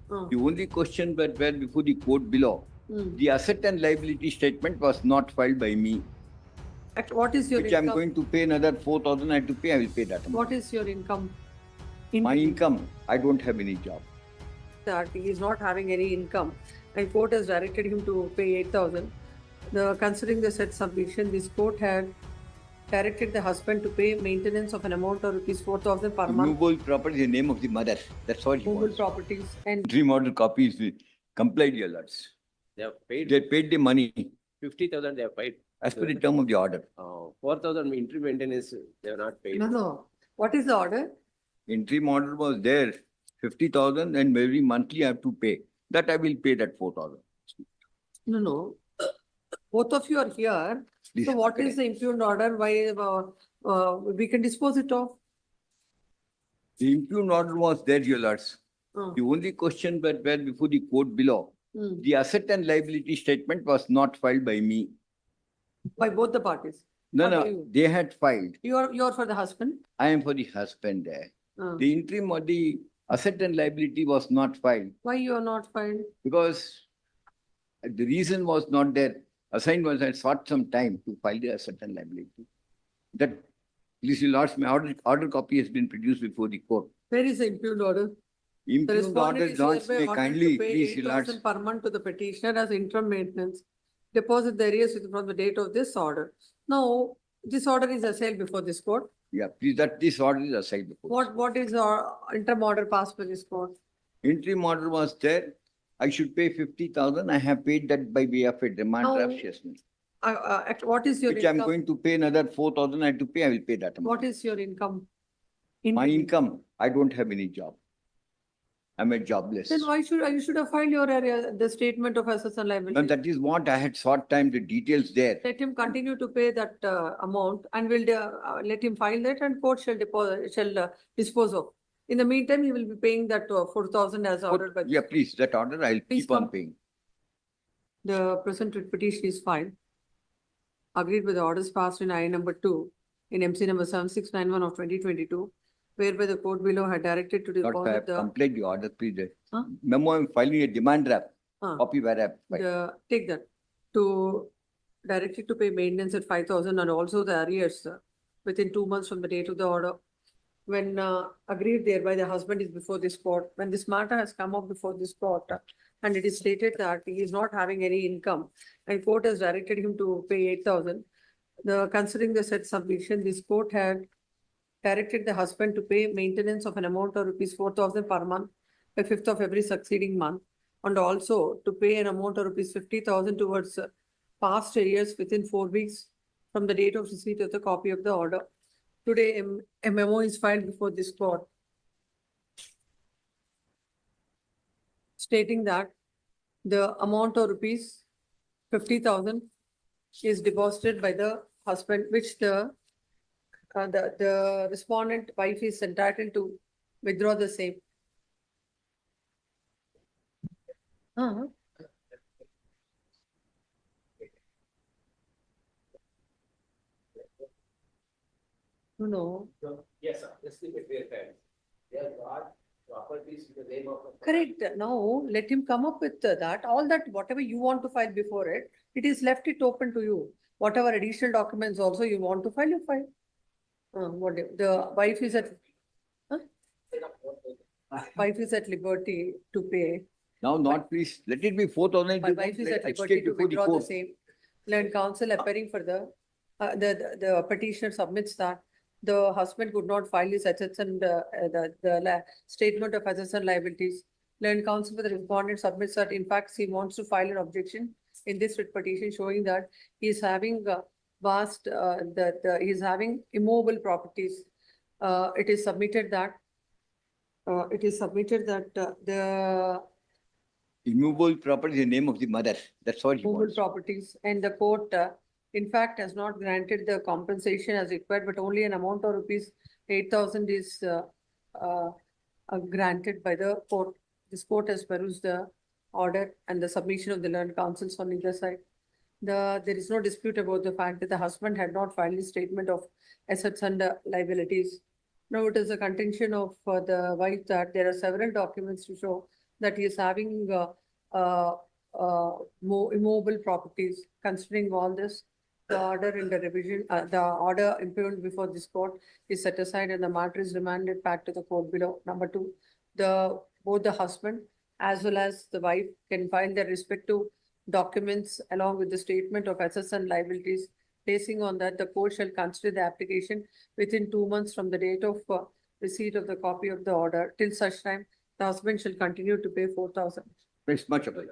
The only question that were before the court below, the asset and liability statement was not filed by me, What is your which income? I'm going to pay another 4,000 I have to pay, I will pay that amount. What is your income? My income, I don't have any job. That he is not having any income, and court has directed him to pay 8,000. Considering the said submission, this court had directed the husband to pay maintenance of an amount of rupees 4,000 per month. Immovable property is the name of the mother. That's all he Movable wants. properties and Interim order copy is complied, your lords. They have paid They paid the money 50,000. They have paid. as per the term of the order. 4,000 interim maintenance. They have not paid. no. What is the order? Interim order was there, 50,000, and every monthly I have to pay. That I will pay that 4,000. No. Both of you are here. Please, So what okay. is the impugned order? Why we can dispose it of? The impugned order was there, your lords. Uh, The only question that were before the court below, mm. the asset and liability statement was not filed by me. By both the parties. No, What do no, you- they had filed. You're for the husband. I am for the husband there. Uh, The interim or the asset and liability was not filed Why you are not filed? because the reason was not there. Assigned was I sought some time to file the asset and liability. That, please, your lords, my order copy has been produced before the court. Where is the impugned order? The Impugned respondent order, is lords, hereby may ordered kindly, to pay please, your lords. 8,000 per month to the petitioner as interim maintenance. Deposit the arrears from the date of this order. Now, this order is assailed before this court. Yeah, please, that this order is assigned before. What is the interim order passed by this court? Interim order was there. I should pay 50,000. I have paid that by way of a demand No. draft assessment, What is your which I'm income? going to pay another 4,000 I have to pay. I will pay that amount. What is your income? My income, I don't have any job. I'm a jobless. Then why should you should have filed your area, the statement of assets and And liabilities? that is what I had sought time, the details there. Let him continue to pay that amount and will let him file that and court shall dispose of. In the meantime, he will be paying that 4,000 as ordered by. Yeah, please, that order I'll Please keep on come. paying. The present writ petition is filed. Agreed with the orders passed in I number 2 in MC number 7691 of 2022, whereby the court below had directed to Not I deposit have the, complained the order, please. Huh? Memo, I'm filing a demand draft, uh, copy where I have filed. take that to directed to pay maintenance at 5,000 and also the arrears within 2 months from the date of the order. When agreed thereby, the husband is before this court. When this matter has come up before this court and it is stated that he is not having any income and court has directed him to pay 8,000. Considering the said submission, this court had directed the husband to pay maintenance of an amount of rupees 4,000 per month by 5th of every succeeding month, and also to pay an amount of rupees 50,000 towards past arrears within 4 weeks from the date of receipt of the copy of the order. Today, a memo is filed before this court stating that the amount of rupees 50,000 is deposited by the husband, which the respondent wife is entitled to withdraw the same. Uh-huh. No. Yes, sir. Just keep it verified. They have got properties in the name of. Correct. Now, let him come up with that. All that, whatever you want to file before it, it is left it open to you. Whatever additional documents also you want to file, you file. The wife is at, wife is at liberty to pay. Now, not please, let it be 4,000. My wife is at liberty to withdraw the same. Learned counsel appearing for the petitioner submits that the husband could not file his assets and statement of assets and liabilities. Learned counsel for the respondent submits that in fact he wants to file an objection in this writ petition showing that he is having he is having immovable properties. It is submitted that the Immovable property is the name of the mother. That's all he movable wants. properties and the court in fact has not granted the compensation as required, but only an amount of rupees 8,000 is granted by the court. This court has perused the order and the submission of the learned counsels on either side. There is no dispute about the fact that the husband had not filed his statement of assets and liabilities. Now it is a contention of the wife that there are several documents to show that he is having more immobile properties. Considering all this, the order in the revision, the order impugned before this court is set aside and the matter is remanded back to the court below. Number two, both the husband as well as the wife can file their respective documents along with the statement of assets and liabilities. Basing on that, the court shall consider the application within 2 months from the date of receipt of the copy of the order. Till such time, the husband shall continue to pay 4,000. Very much of it.